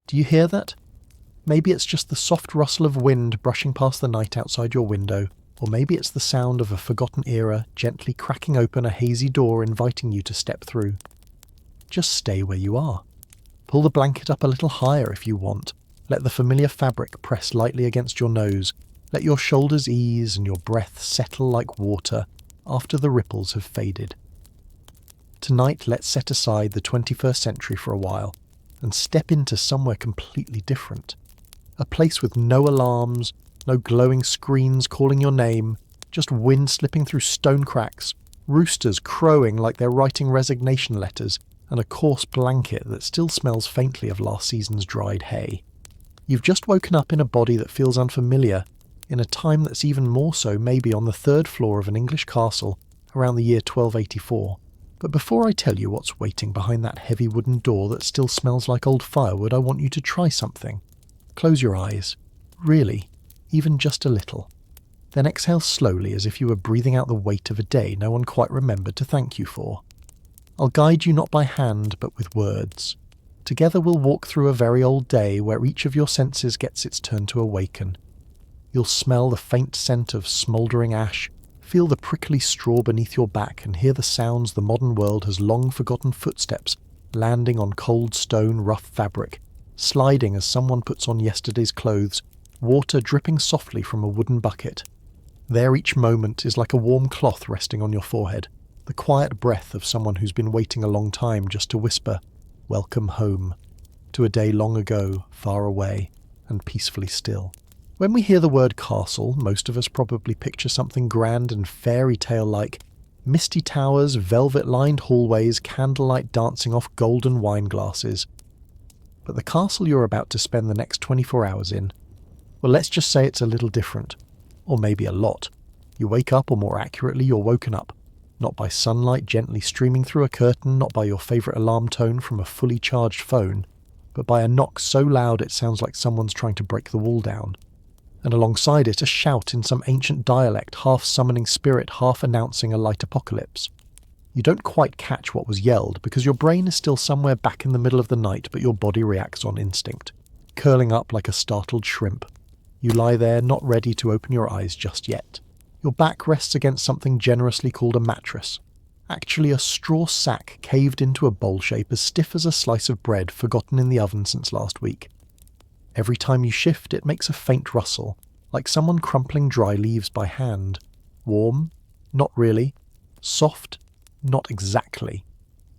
Do you hear that? Maybe it's just the soft rustle of wind brushing past the night outside your window, or maybe it's the sound of a forgotten era gently cracking open a hazy door inviting you to step through. Just stay where you are. Pull the blanket up a little higher if you want. Let the familiar fabric press lightly against your nose. Let your shoulders ease and your breath settle like water after the ripples have faded. Tonight, let's set aside the 21st century for a while and step into somewhere completely different. A place with no alarms, no glowing screens calling your name, just wind slipping through stone cracks, roosters crowing like they're writing resignation letters, and a coarse blanket that still smells faintly of last season's dried hay. You've just woken up in a body that feels unfamiliar, in a time that's even more so maybe on the third floor of an English castle around the year 1284. But before I tell you what's waiting behind that heavy wooden door that still smells like old firewood, I want you to try something. Close your eyes. Really, even just a little. Then exhale slowly as if you were breathing out the weight of a day no one quite remembered to thank you for. I'll guide you not by hand but with words. Together we'll walk through a very old day where each of your senses gets its turn to awaken. You'll smell the faint scent of smouldering ash, feel the prickly straw beneath your back and hear the sounds the modern world has long forgotten: footsteps landing on cold stone rough fabric, sliding as someone puts on yesterday's clothes, water dripping softly from a wooden bucket. There each moment is like a warm cloth resting on your forehead, the quiet breath of someone who's been waiting a long time just to whisper, "Welcome home," to a day long ago, far away, and peacefully still. When we hear the word castle, most of us probably picture something grand and fairy tale-like: misty towers, velvet-lined hallways, candlelight dancing off golden wine glasses. But the castle you're about to spend the next 24 hours in, well, let's just say it's a little different. Or maybe a lot. You wake up, or more accurately, you're woken up. Not by sunlight gently streaming through a curtain, not by your favourite alarm tone from a fully charged phone, but by a knock so loud it sounds like someone's trying to break the wall down. And alongside it, a shout in some ancient dialect, half summoning spirit, half announcing a light apocalypse. You don't quite catch what was yelled, because your brain is still somewhere back in the middle of the night, but your body reacts on instinct, curling up like a startled shrimp. You lie there, not ready to open your eyes just yet. Your back rests against something generously called a mattress. Actually a straw sack caved into a bowl shape as stiff as a slice of bread forgotten in the oven since last week. Every time you shift, it makes a faint rustle, like someone crumpling dry leaves by hand. Warm? Not really. Soft? Not exactly.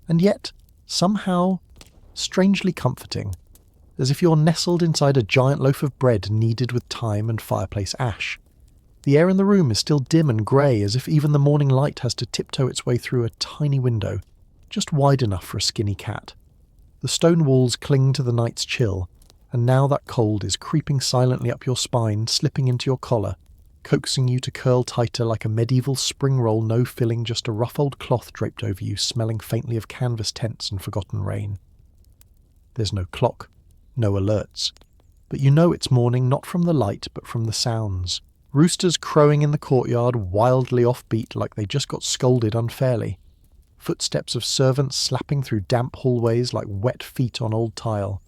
And yet, somehow, strangely comforting, as if you're nestled inside a giant loaf of bread kneaded with thyme and fireplace ash. The air in the room is still dim and grey, as if even the morning light has to tiptoe its way through a tiny window, just wide enough for a skinny cat. The stone walls cling to the night's chill, and now that cold is creeping silently up your spine, slipping into your collar, coaxing you to curl tighter like a medieval spring roll, no filling, just a rough old cloth draped over you, smelling faintly of canvas tents and forgotten rain. There's no clock, no alerts, but you know it's morning not from the light but from the sounds. Roosters crowing in the courtyard, wildly offbeat like they just got scolded unfairly. Footsteps of servants slapping through damp hallways like wet feet on old tile.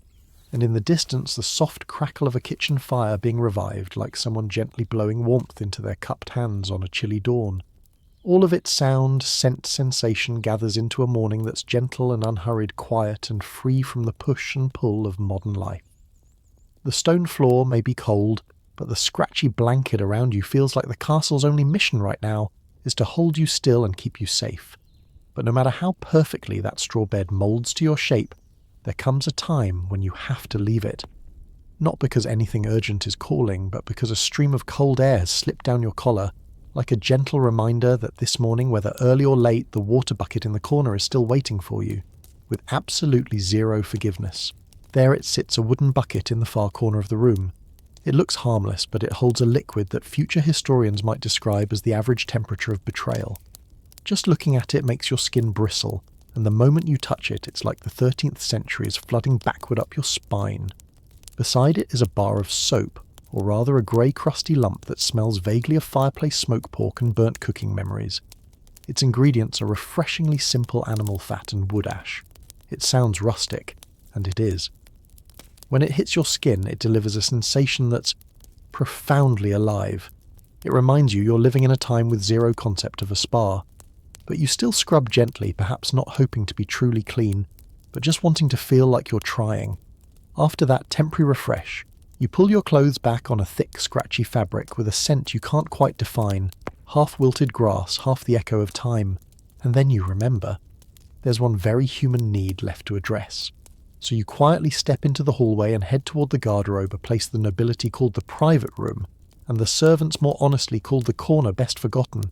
And in the distance the soft crackle of a kitchen fire being revived like someone gently blowing warmth into their cupped hands on a chilly dawn. All of its sound, scent, sensation gathers into a morning that's gentle and unhurried, quiet and free from the push and pull of modern life. The stone floor may be cold, but the scratchy blanket around you feels like the castle's only mission right now is to hold you still and keep you safe. But no matter how perfectly that straw bed moulds to your shape, there comes a time when you have to leave it. Not because anything urgent is calling, but because a stream of cold air has slipped down your collar, like a gentle reminder that this morning, whether early or late, the water bucket in the corner is still waiting for you, with absolutely zero forgiveness. There it sits, a wooden bucket in the far corner of the room. It looks harmless, but it holds a liquid that future historians might describe as the average temperature of betrayal. Just looking at it makes your skin bristle, and the moment you touch it, it's like the 13th century is flooding backward up your spine. Beside it is a bar of soap, or rather a grey crusty lump that smells vaguely of fireplace smoke pork and burnt cooking memories. Its ingredients are refreshingly simple animal fat and wood ash. It sounds rustic, and it is. When it hits your skin, it delivers a sensation that's profoundly alive. It reminds you you're living in a time with zero concept of a spa. But you still scrub gently, perhaps not hoping to be truly clean, but just wanting to feel like you're trying. After that temporary refresh, you pull your clothes back on a thick, scratchy fabric with a scent you can't quite define, half wilted grass, half the echo of time, and then you remember. There's one very human need left to address. So you quietly step into the hallway and head toward the garderobe, a place the nobility called the private room, and the servants more honestly called the corner best forgotten.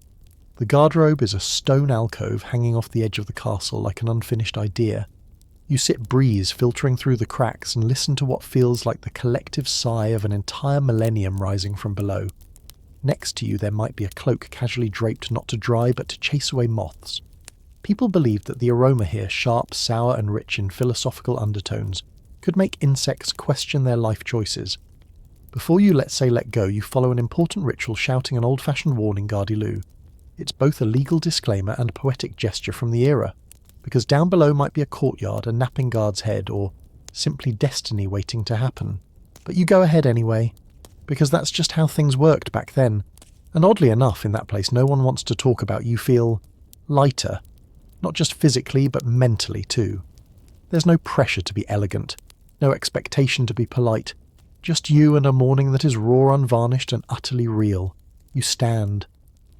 The garderobe is a stone alcove hanging off the edge of the castle like an unfinished idea. You sit breeze filtering through the cracks and listen to what feels like the collective sigh of an entire millennium rising from below. Next to you there might be a cloak casually draped not to dry but to chase away moths. People believed that the aroma here, sharp, sour and rich in philosophical undertones, could make insects question their life choices. Before you let go, you follow an important ritual shouting an old-fashioned warning gardilou. It's both a legal disclaimer and a poetic gesture from the era, because down below might be a courtyard, a napping guard's head, or simply destiny waiting to happen. But you go ahead anyway, because that's just how things worked back then. And oddly enough, in that place, no one wants to talk about you feel lighter. Not just physically, but mentally too. There's no pressure to be elegant, no expectation to be polite. Just you and a morning that is raw, unvarnished, and utterly real. You stand.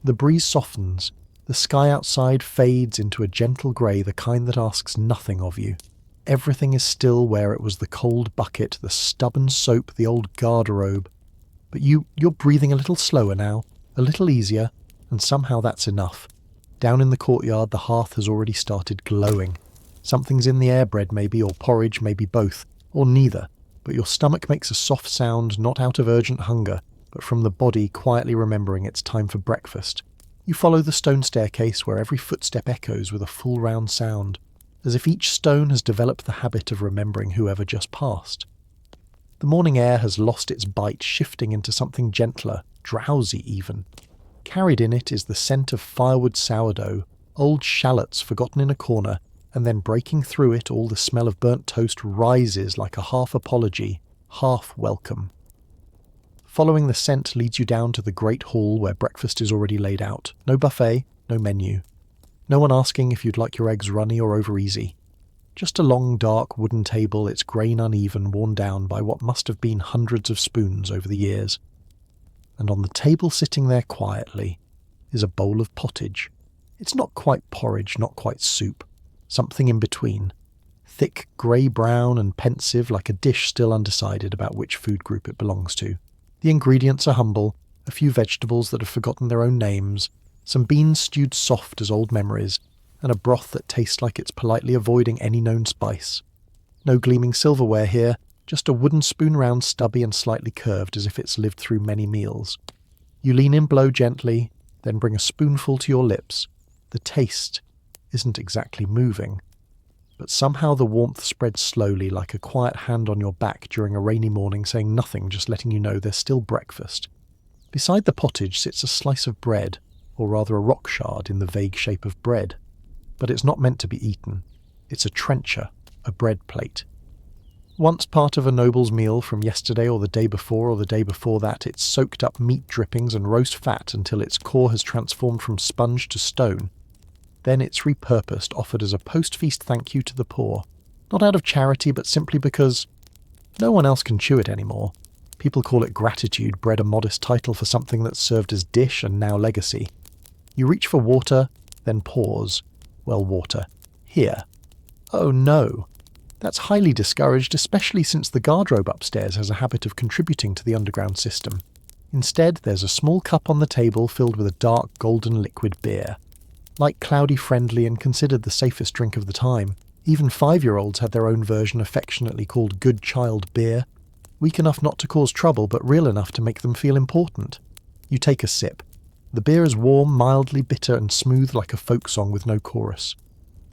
The breeze softens. The sky outside fades into a gentle grey, the kind that asks nothing of you. Everything is still where it was: the cold bucket, the stubborn soap, the old garderobe. But you're breathing a little slower now, a little easier, and somehow that's enough. Down in the courtyard, the hearth has already started glowing. Something's in the air, bread maybe, or porridge, maybe both, or neither. But your stomach makes a soft sound, not out of urgent hunger, but from the body quietly remembering it's time for breakfast. You follow the stone staircase where every footstep echoes with a full round sound, as if each stone has developed the habit of remembering whoever just passed. The morning air has lost its bite, shifting into something gentler, drowsy even. Carried in it is the scent of firewood sourdough, old shallots forgotten in a corner, and then breaking through it all the smell of burnt toast rises like a half apology, half welcome. Following the scent leads you down to the great hall where breakfast is already laid out. No buffet, no menu. No one asking if you'd like your eggs runny or over easy. Just a long, dark wooden table, its grain uneven, worn down by what must have been hundreds of spoons over the years. And on the table sitting there quietly is a bowl of pottage. It's not quite porridge, not quite soup. Something in between. Thick, grey-brown and pensive, like a dish still undecided about which food group it belongs to. The ingredients are humble, a few vegetables that have forgotten their own names, some beans stewed soft as old memories, and a broth that tastes like it's politely avoiding any known spice. No gleaming silverware here, just a wooden spoon, round, stubby and slightly curved as if it's lived through many meals. You lean in, blow gently, then bring a spoonful to your lips. The taste isn't exactly moving, but somehow the warmth spreads slowly like a quiet hand on your back during a rainy morning, saying nothing, just letting you know there's still breakfast. Beside the pottage sits a slice of bread, or rather a rock shard in the vague shape of bread. But it's not meant to be eaten. It's a trencher, a bread plate. Once part of a noble's meal from yesterday or the day before that, it's soaked up meat drippings and roast fat until its core has transformed from sponge to stone. Then it's repurposed, offered as a post-feast thank you to the poor. Not out of charity, but simply because no one else can chew it anymore. People call it gratitude, bred a modest title for something that's served as dish and now legacy. You reach for water, then pause. Well, water. Here. Oh no. That's highly discouraged, especially since the garderobe upstairs has a habit of contributing to the underground system. Instead, there's a small cup on the table filled with a dark golden liquid beer. Like Cloudy Friendly and considered the safest drink of the time, even 5-year-olds had their own version affectionately called Good Child Beer. Weak enough not to cause trouble, but real enough to make them feel important. You take a sip. The beer is warm, mildly bitter and smooth like a folk song with no chorus.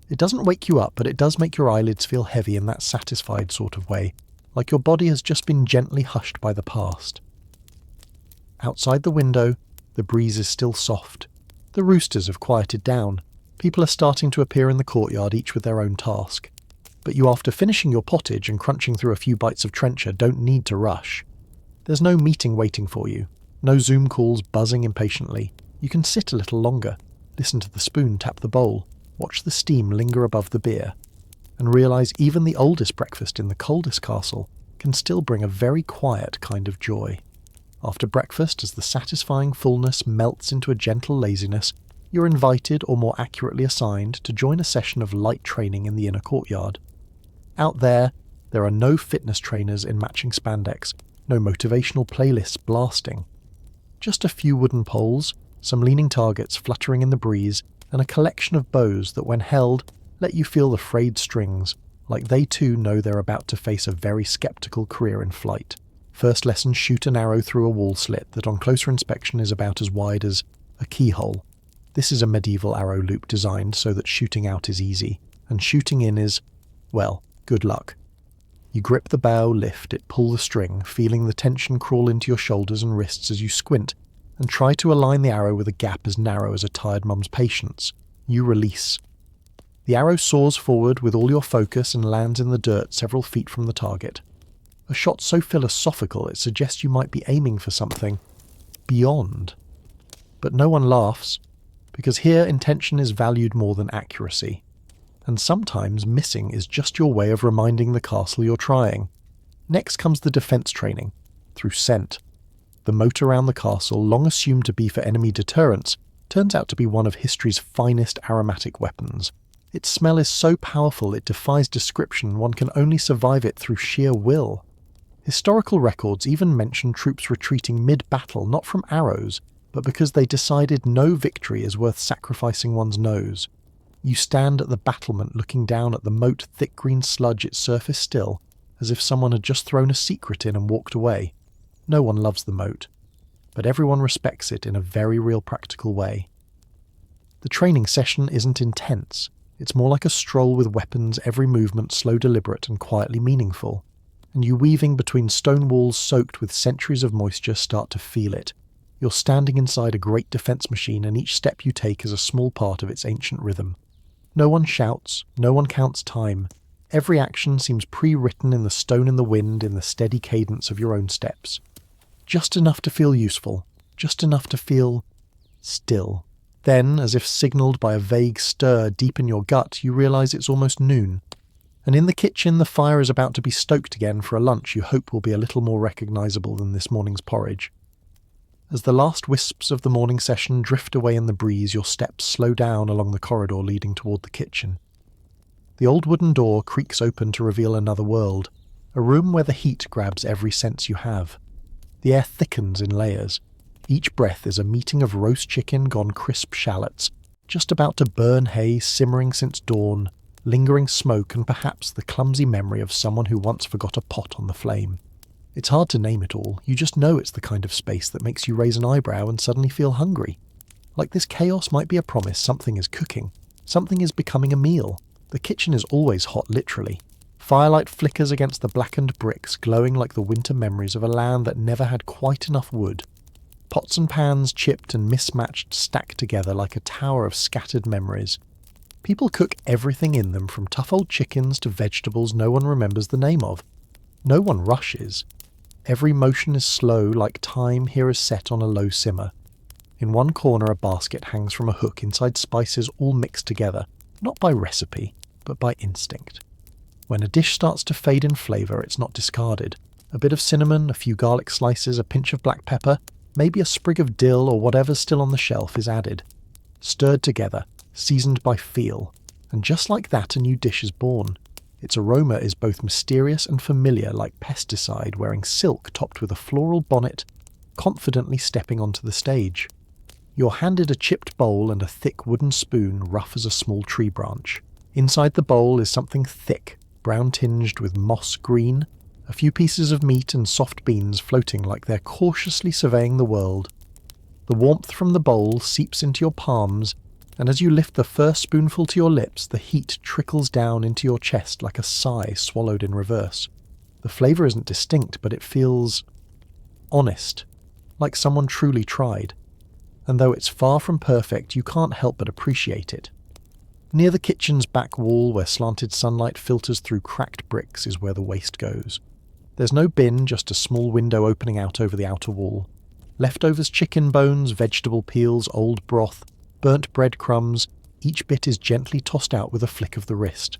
It doesn't wake you up, but it does make your eyelids feel heavy in that satisfied sort of way, like your body has just been gently hushed by the past. Outside the window, the breeze is still soft. The roosters have quieted down. People are starting to appear in the courtyard, each with their own task. but you, after finishing your pottage and crunching through a few bites of trencher, don't need to rush. There's no meeting waiting for you, no Zoom calls buzzing impatiently. You can sit a little longer, listen to the spoon tap the bowl, watch the steam linger above the beer, and realise even the oldest breakfast in the coldest castle can still bring a very quiet kind of joy. After breakfast, as the satisfying fullness melts into a gentle laziness, you're invited, or more accurately assigned, to join a session of light training in the inner courtyard. Out there are no fitness trainers in matching spandex, no motivational playlists blasting. Just a few wooden poles, some leaning targets fluttering in the breeze, and a collection of bows that, when held, let you feel the frayed strings, like they too know they're about to face a very sceptical career in flight. First lesson: shoot an arrow through a wall slit that on closer inspection is about as wide as a keyhole. This is a medieval arrow loop designed so that shooting out is easy, and shooting in is, well, good luck. You grip the bow, lift it, pull the string, feeling the tension crawl into your shoulders and wrists as you squint, and try to align the arrow with a gap as narrow as a tired mum's patience. You release. The arrow soars forward with all your focus and lands in the dirt several feet from the target. A shot so philosophical it suggests you might be aiming for something beyond. But no one laughs, because here intention is valued more than accuracy. And sometimes missing is just your way of reminding the castle you're trying. Next comes the defence training, through scent. The moat around the castle, long assumed to be for enemy deterrence, turns out to be one of history's finest aromatic weapons. Its smell is so powerful it defies description, one can only survive it through sheer will. Historical records even mention troops retreating mid-battle not from arrows, but because they decided no victory is worth sacrificing one's nose. You stand at the battlement looking down at the moat thick green sludge, its surface still, as if someone had just thrown a secret in and walked away. No one loves the moat, but everyone respects it in a very real practical way. The training session isn't intense. It's more like a stroll with weapons, every movement slow, deliberate, and quietly meaningful. And you, weaving between stone walls soaked with centuries of moisture, start to feel it. You're standing inside a great defence machine, and each step you take is a small part of its ancient rhythm. No one shouts, no one counts time. Every action seems pre-written in the stone in the wind, in the steady cadence of your own steps. Just enough to feel useful, just enough to feel still. Then, as if signalled by a vague stir deep in your gut, you realise it's almost noon. And in the kitchen, the fire is about to be stoked again for a lunch you hope will be a little more recognisable than this morning's porridge. As the last wisps of the morning session drift away in the breeze, your steps slow down along the corridor leading toward the kitchen. The old wooden door creaks open to reveal another world, a room where the heat grabs every sense you have. The air thickens in layers. Each breath is a meeting of roast chicken gone crisp shallots, just about to burn hay simmering since dawn, lingering smoke, and perhaps the clumsy memory of someone who once forgot a pot on the flame. It's hard to name it all, you just know it's the kind of space that makes you raise an eyebrow and suddenly feel hungry. Like this chaos might be a promise something is cooking, something is becoming a meal. The kitchen is always hot, literally. Firelight flickers against the blackened bricks, glowing like the winter memories of a land that never had quite enough wood. Pots and pans, chipped and mismatched, stacked together like a tower of scattered memories. People cook everything in them, from tough old chickens to vegetables no one remembers the name of. No one rushes. Every motion is slow, like time here is set on a low simmer. In one corner a basket hangs from a hook inside spices all mixed together, not by recipe, but by instinct. When a dish starts to fade in flavour, it's not discarded. A bit of cinnamon, a few garlic slices, a pinch of black pepper, maybe a sprig of dill or whatever's still on the shelf is added. Stirred together, seasoned by feel, and just like that a new dish is born. Its aroma is both mysterious and familiar, like pesticide wearing silk topped with a floral bonnet, confidently stepping onto the stage. You're handed a chipped bowl and a thick wooden spoon rough as a small tree branch. Inside the bowl is something thick, brown-tinged with moss green, a few pieces of meat and soft beans floating like they're cautiously surveying the world. The warmth from the bowl seeps into your palms, and as you lift the first spoonful to your lips, the heat trickles down into your chest like a sigh swallowed in reverse. The flavour isn't distinct, but it feels honest, like someone truly tried. And though it's far from perfect, you can't help but appreciate it. Near the kitchen's back wall, where slanted sunlight filters through cracked bricks, is where the waste goes. There's no bin, just a small window opening out over the outer wall. Leftovers, chicken bones, vegetable peels, old broth, burnt breadcrumbs, each bit is gently tossed out with a flick of the wrist.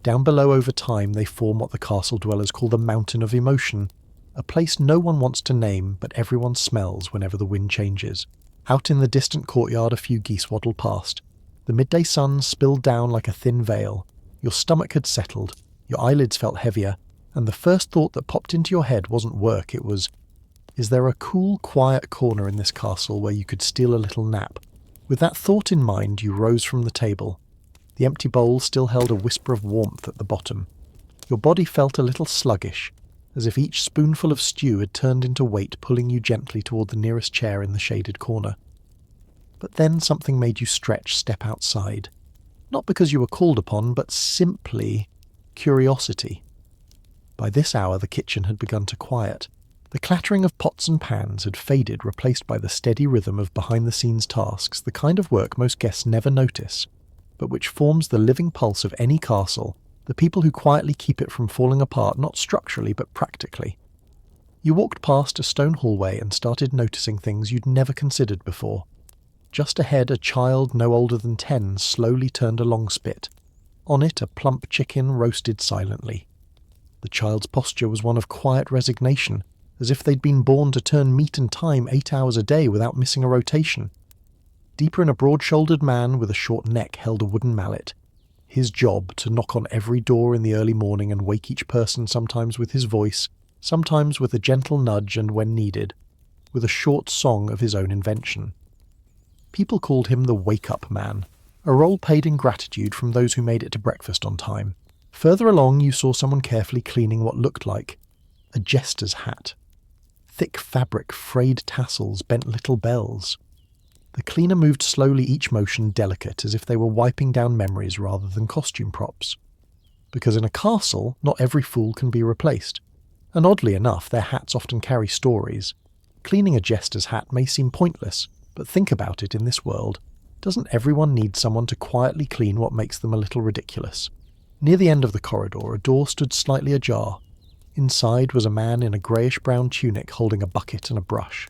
Down below, over time, they form what the castle dwellers call the Mountain of Emotion, a place no one wants to name, but everyone smells whenever the wind changes. Out in the distant courtyard, a few geese waddle past. The midday sun spilled down like a thin veil. Your stomach had settled, your eyelids felt heavier, and the first thought that popped into your head wasn't work, it was, is there a cool, quiet corner in this castle where you could steal a little nap? With that thought in mind, you rose from the table. The empty bowl still held a whisper of warmth at the bottom. Your body felt a little sluggish, as if each spoonful of stew had turned into weight, pulling you gently toward the nearest chair in the shaded corner. But then something made you step outside. Not because you were called upon, but simply curiosity. By this hour the kitchen had begun to quiet. The clattering of pots and pans had faded, replaced by the steady rhythm of behind-the-scenes tasks, the kind of work most guests never notice, but which forms the living pulse of any castle, the people who quietly keep it from falling apart, not structurally but practically. You walked past a stone hallway and started noticing things you'd never considered before. Just ahead, a child no older than 10 slowly turned a long spit. On it, a plump chicken roasted silently. The child's posture was one of quiet resignation, as if they'd been born to turn meat and thyme 8 hours a day without missing a rotation. Deeper in, a broad-shouldered man with a short neck held a wooden mallet. His job to knock on every door in the early morning and wake each person, sometimes with his voice, sometimes with a gentle nudge, and when needed, with a short song of his own invention. People called him the wake-up man, a role paid in gratitude from those who made it to breakfast on time. Further along, you saw someone carefully cleaning what looked like a jester's hat. Thick fabric, frayed tassels, bent little bells. The cleaner moved slowly, each motion delicate, as if they were wiping down memories rather than costume props. Because in a castle, not every fool can be replaced. And oddly enough, their hats often carry stories. Cleaning a jester's hat may seem pointless, but think about it in this world. Doesn't everyone need someone to quietly clean what makes them a little ridiculous? Near the end of the corridor, a door stood slightly ajar. Inside was a man in a greyish-brown tunic holding a bucket and a brush.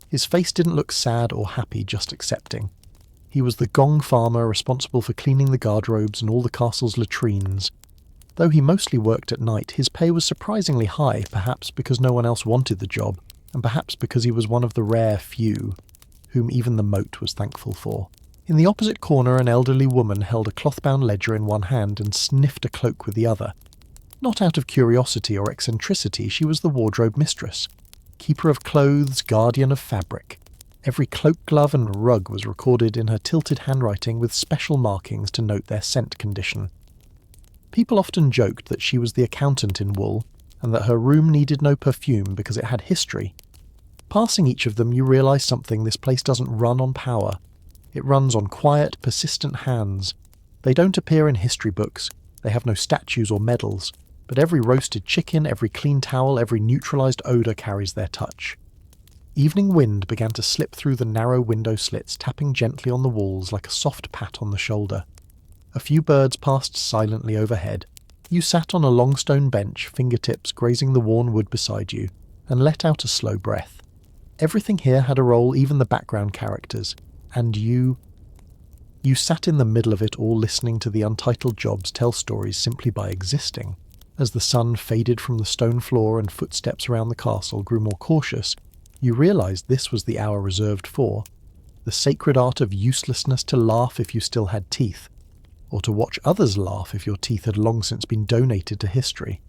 His face didn't look sad or happy, just accepting. He was the gong farmer responsible for cleaning the guardrobes and all the castle's latrines. Though he mostly worked at night, his pay was surprisingly high, perhaps because no one else wanted the job, and perhaps because he was one of the rare few whom even the moat was thankful for. In the opposite corner, an elderly woman held a cloth-bound ledger in one hand and sniffed a cloak with the other. Not out of curiosity or eccentricity, she was the wardrobe mistress. Keeper of clothes, guardian of fabric. Every cloak, glove and rug was recorded in her tilted handwriting with special markings to note their scent condition. People often joked that she was the accountant in wool, and that her room needed no perfume because it had history. Passing each of them, you realise something: this place doesn't run on power. It runs on quiet, persistent hands. They don't appear in history books, they have no statues or medals, but every roasted chicken, every clean towel, every neutralised odour carries their touch. Evening wind began to slip through the narrow window slits, tapping gently on the walls like a soft pat on the shoulder. A few birds passed silently overhead. You sat on a long stone bench, fingertips grazing the worn wood beside you, and let out a slow breath. Everything here had a role, even the background characters, and you sat in the middle of it all, listening to the untitled jobs tell stories simply by existing. As the sun faded from the stone floor and footsteps around the castle grew more cautious, you realised this was the hour reserved for the sacred art of uselessness: to laugh if you still had teeth, or to watch others laugh if your teeth had long since been donated to history.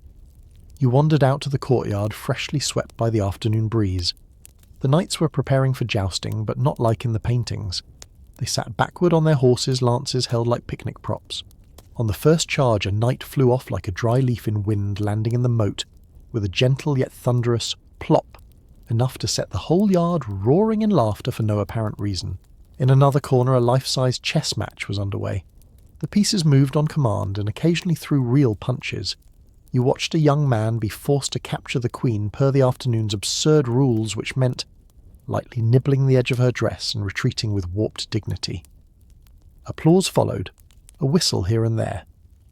You wandered out to the courtyard, freshly swept by the afternoon breeze. The knights were preparing for jousting, but not like in the paintings. They sat backward on their horses, lances held like picnic props. On the first charge, a knight flew off like a dry leaf in wind, landing in the moat, with a gentle yet thunderous plop, enough to set the whole yard roaring in laughter for no apparent reason. In another corner, a life-size chess match was underway. The pieces moved on command and occasionally threw real punches. You watched a young man be forced to capture the queen per the afternoon's absurd rules, which meant lightly nibbling the edge of her dress and retreating with warped dignity. Applause followed. a whistle here and there.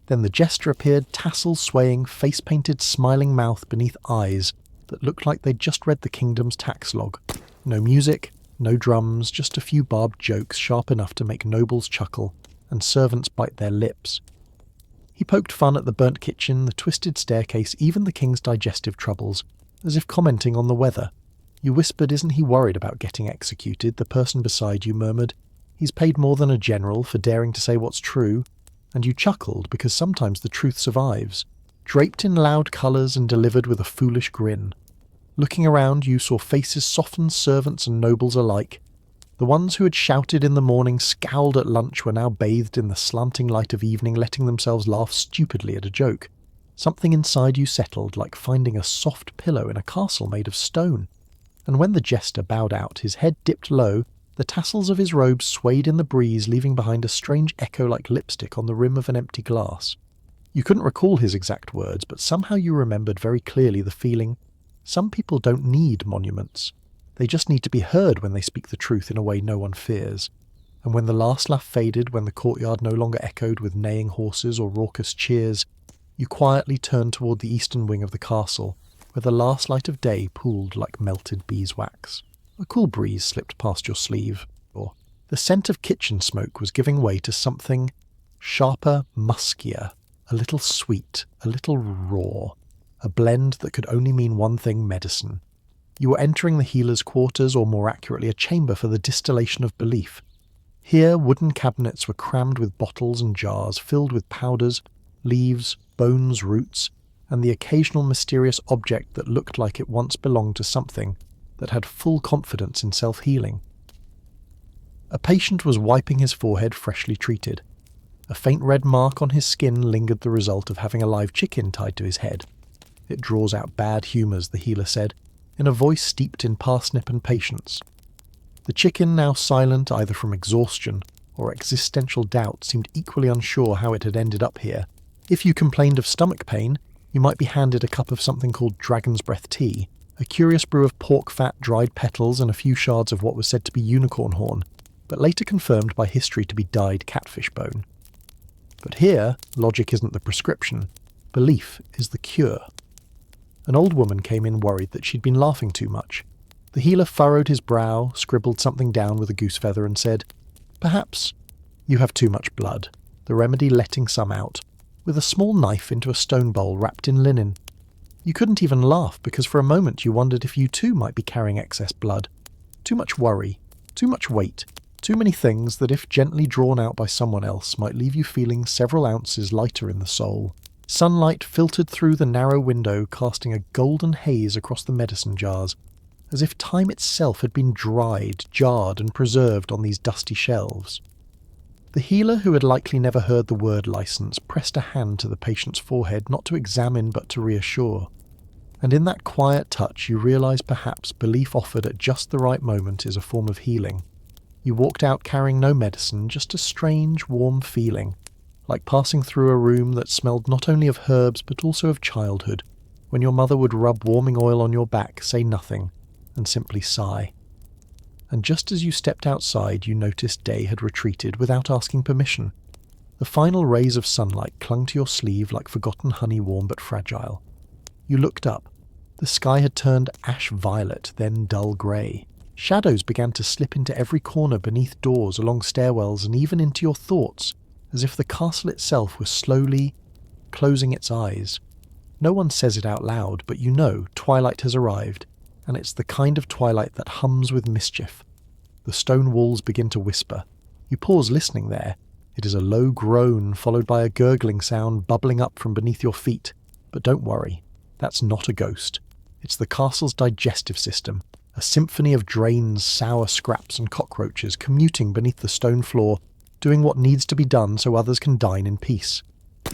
Then the jester appeared, tassel swaying, face-painted, smiling mouth beneath eyes that looked like they'd just read the kingdom's tax log. No music, no drums, just a few barbed jokes sharp enough to make nobles chuckle and servants bite their lips. He poked fun at the burnt kitchen, the twisted staircase, even the king's digestive troubles, as if commenting on the weather. You whispered, "Isn't he worried about getting executed?" The person beside you murmured, "He's paid more than a general for daring to say what's true." And you chuckled because sometimes the truth survives, draped in loud colours and delivered with a foolish grin. Looking around, you saw faces softened, servants and nobles alike. The ones who had shouted in the morning, scowled at lunch, were now bathed in the slanting light of evening, letting themselves laugh stupidly at a joke. Something inside you settled, like finding a soft pillow in a castle made of stone. And when the jester bowed out, his head dipped low, the tassels of his robes swayed in the breeze, leaving behind a strange echo like lipstick on the rim of an empty glass. You couldn't recall his exact words, but somehow you remembered very clearly the feeling, some people don't need monuments. They just need to be heard when they speak the truth in a way no one fears. And when the last laugh faded, when the courtyard no longer echoed with neighing horses or raucous cheers, you quietly turned toward the eastern wing of the castle, where the last light of day pooled like melted beeswax. A cool breeze slipped past your sleeve, or the scent of kitchen smoke was giving way to something sharper, muskier, a little sweet, a little raw, a blend that could only mean one thing: medicine. You were entering the healer's quarters, or more accurately a chamber for the distillation of belief. Here wooden cabinets were crammed with bottles and jars filled with powders, leaves, bones, roots, and the occasional mysterious object that looked like it once belonged to something that had full confidence in self-healing. A patient was wiping his forehead, freshly treated. A faint red mark on his skin lingered, the result of having a live chicken tied to his head. "It draws out bad humours," the healer said, in a voice steeped in parsnip and patience. The chicken, now silent either from exhaustion or existential doubt, seemed equally unsure how it had ended up here. If you complained of stomach pain, you might be handed a cup of something called dragon's breath tea, a curious brew of pork fat, dried petals, and a few shards of what was said to be unicorn horn, but later confirmed by history to be dyed catfish bone. But here, logic isn't the prescription. Belief is the cure. An old woman came in worried that she'd been laughing too much. The healer furrowed his brow, scribbled something down with a goose feather and said, "Perhaps you have too much blood," the remedy letting some out, with a small knife into a stone bowl wrapped in linen. You couldn't even laugh because for a moment you wondered if you too might be carrying excess blood. Too much worry, too much weight, too many things that if gently drawn out by someone else might leave you feeling several ounces lighter in the soul. Sunlight filtered through the narrow window, casting a golden haze across the medicine jars, as if time itself had been dried, jarred and preserved on these dusty shelves. The healer, who had likely never heard the word license, pressed a hand to the patient's forehead, not to examine but to reassure. And in that quiet touch you realised perhaps belief offered at just the right moment is a form of healing. You walked out carrying no medicine, just a strange, warm feeling, like passing through a room that smelled not only of herbs but also of childhood, when your mother would rub warming oil on your back, say nothing, and simply sigh. And just as you stepped outside, you noticed day had retreated without asking permission. The final rays of sunlight clung to your sleeve like forgotten honey, warm but fragile. You looked up. The sky had turned ash violet, then dull grey. Shadows began to slip into every corner beneath doors, along stairwells, and even into your thoughts, as if the castle itself was slowly closing its eyes. No one says it out loud, but you know twilight has arrived, and it's the kind of twilight that hums with mischief. The stone walls begin to whisper. You pause listening there. It is a low groan followed by a gurgling sound bubbling up from beneath your feet. But don't worry, that's not a ghost. It's the castle's digestive system, a symphony of drains, sour scraps and cockroaches commuting beneath the stone floor, doing what needs to be done so others can dine in peace.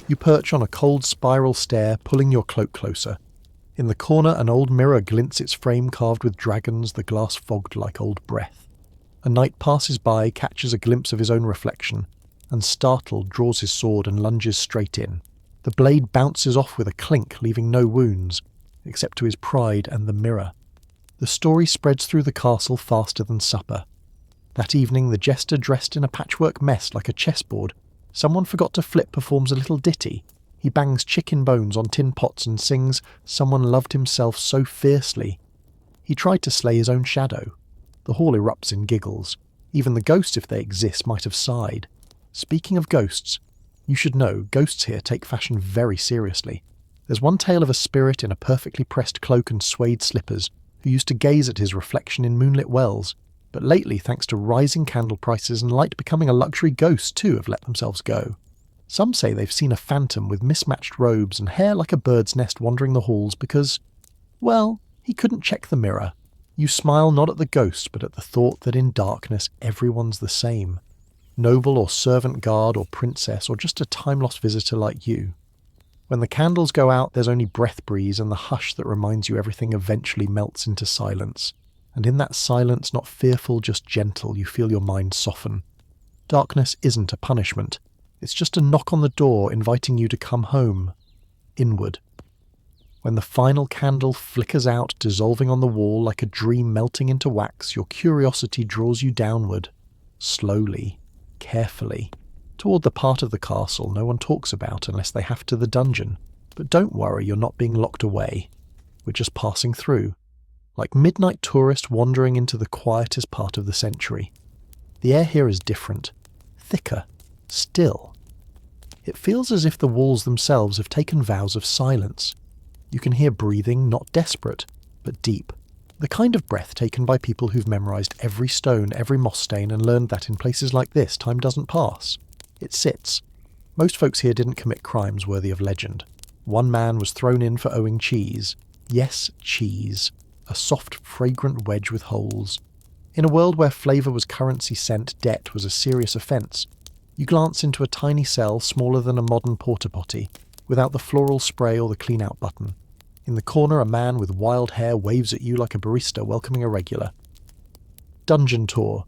You perch on a cold spiral stair, pulling your cloak closer. In the corner, an old mirror glints, its frame carved with dragons, the glass fogged like old breath. A knight passes by, catches a glimpse of his own reflection, and startled draws his sword and lunges straight in. The blade bounces off with a clink, leaving no wounds, except to his pride and the mirror. The story spreads through the castle faster than supper. That evening, the jester, dressed in a patchwork mess like a chessboard, Someone forgot to flip performs a little ditty. He bangs chicken bones on tin pots and sings, "Someone loved himself so fiercely." He tried to slay his own shadow. The hall erupts in giggles. Even the ghosts, if they exist, might have sighed. Speaking of ghosts, you should know ghosts here take fashion very seriously. There's one tale of a spirit in a perfectly pressed cloak and suede slippers who used to gaze at his reflection in moonlit wells, but lately, thanks to rising candle prices and light becoming a luxury, ghosts too have let themselves go. Some say they've seen a phantom with mismatched robes and hair like a bird's nest wandering the halls because, well, he couldn't check the mirror. You smile not at the ghost, but at the thought that in darkness everyone's the same. Noble or servant guard or princess or just a time-lost visitor like you. When the candles go out, there's only breath breeze and the hush that reminds you everything eventually melts into silence. And in that silence, not fearful, just gentle, you feel your mind soften. Darkness isn't a punishment. It's just a knock on the door inviting you to come home. Inward. When the final candle flickers out, dissolving on the wall like a dream melting into wax, your curiosity draws you downward. Slowly. Carefully. Toward the part of the castle no one talks about unless they have to the dungeon. But don't worry, you're not being locked away. We're just passing through. Like midnight tourists wandering into the quietest part of the century. The air here is different. Thicker. Still. It feels as if the walls themselves have taken vows of silence. You can hear breathing, not desperate, but deep. The kind of breath taken by people who've memorized every stone, every moss stain, and learned that in places like this, time doesn't pass. It sits. Most folks here didn't commit crimes worthy of legend. One man was thrown in for owing cheese. Yes, cheese. A soft, fragrant wedge with holes. In a world where flavour was currency cent, debt was a serious offence. You glance into a tiny cell smaller than a modern porta-potty, without the floral spray or the clean-out button. In the corner, a man with wild hair waves at you like a barista welcoming a regular. Dungeon tour.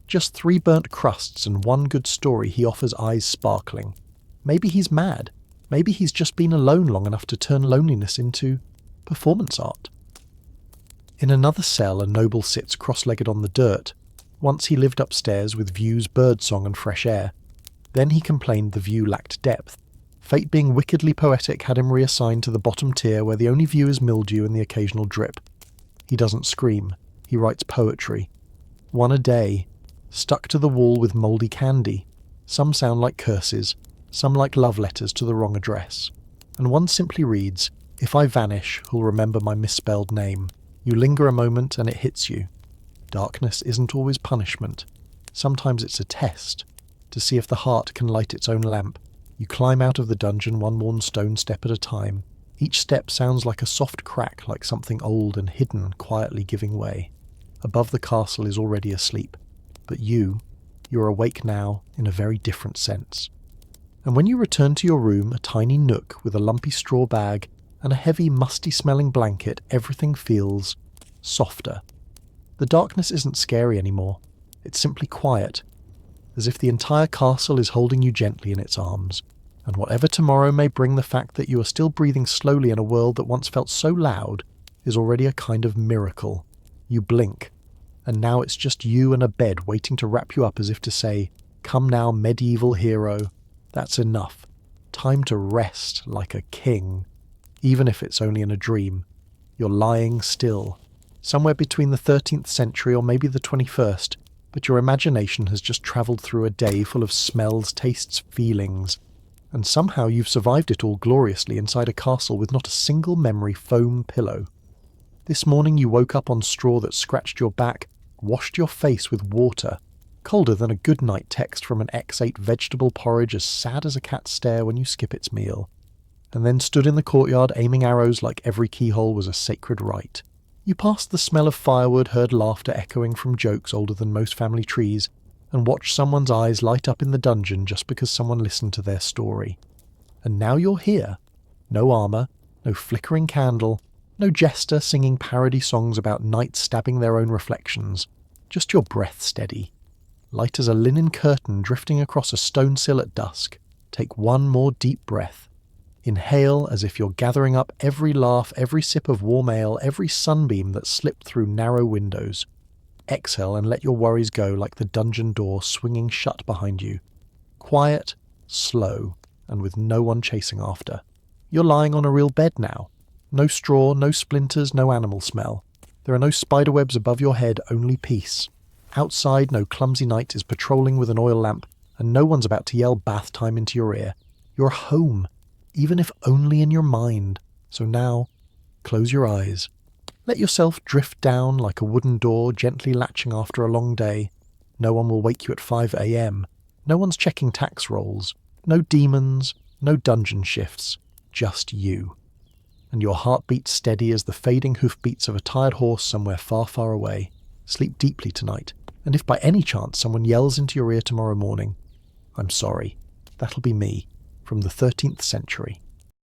Just 3 burnt crusts and one good story he offers, eyes sparkling. Maybe he's mad. Maybe he's just been alone long enough to turn loneliness into performance art. In another cell, a noble sits cross-legged on the dirt. Once he lived upstairs with views, birdsong and fresh air. Then he complained the view lacked depth. Fate being wickedly poetic had him reassigned to the bottom tier where the only view is mildew and the occasional drip. He doesn't scream. He writes poetry. One a day. Stuck to the wall with mouldy candy. Some sound like curses. Some like love letters to the wrong address. And one simply reads, "If I vanish, who'll remember my misspelled name?" You linger a moment and it hits you. Darkness isn't always punishment. Sometimes it's a test. To see if the heart can light its own lamp. You climb out of the dungeon one worn stone step at a time. Each step sounds like a soft crack, like something old and hidden quietly giving way. Above the castle is already asleep. But you're awake now in a very different sense. And when you return to your room, a tiny nook with a lumpy straw bag and a heavy, musty-smelling blanket, everything feels softer. The darkness isn't scary anymore. It's simply quiet. As if the entire castle is holding you gently in its arms, and whatever tomorrow may bring, the fact that you are still breathing slowly in a world that once felt so loud is already a kind of miracle. You blink, and now it's just you and a bed waiting to wrap you up as if to say, "Come now, medieval hero, that's enough. Time to rest like a king." Even if it's only in a dream, you're lying still, somewhere between the 13th century or maybe the 21st, but your imagination has just travelled through a day full of smells, tastes, feelings, and somehow you've survived it all gloriously inside a castle with not a single memory foam pillow. This morning you woke up on straw that scratched your back, washed your face with water, colder than a goodnight text from an X8 vegetable porridge as sad as a cat's stare when you skip its meal, and then stood in the courtyard aiming arrows like every keyhole was a sacred rite. You passed the smell of firewood, heard laughter echoing from jokes older than most family trees, and watched someone's eyes light up in the dungeon just because someone listened to their story. And now you're here. No armour, no flickering candle, no jester singing parody songs about knights stabbing their own reflections. Just your breath steady. Light as a linen curtain drifting across a stone sill at dusk. Take one more deep breath. Inhale as if you're gathering up every laugh, every sip of warm ale, every sunbeam that slipped through narrow windows. Exhale and let your worries go like the dungeon door swinging shut behind you. Quiet, slow, and with no one chasing after. You're lying on a real bed now. No straw, no splinters, no animal smell. There are no spiderwebs above your head, only peace. Outside, no clumsy knight is patrolling with an oil lamp, and no one's about to yell bath time into your ear. You're home, even if only in your mind. So now, close your eyes. Let yourself drift down like a wooden door gently latching after a long day. No one will wake you at 5 a.m. No one's checking tax rolls. No demons, no dungeon shifts. Just you. And your heart beats steady as the fading hoofbeats of a tired horse somewhere far, far away. Sleep deeply tonight, and if by any chance someone yells into your ear tomorrow morning, I'm sorry. That'll be me, from the 13th century.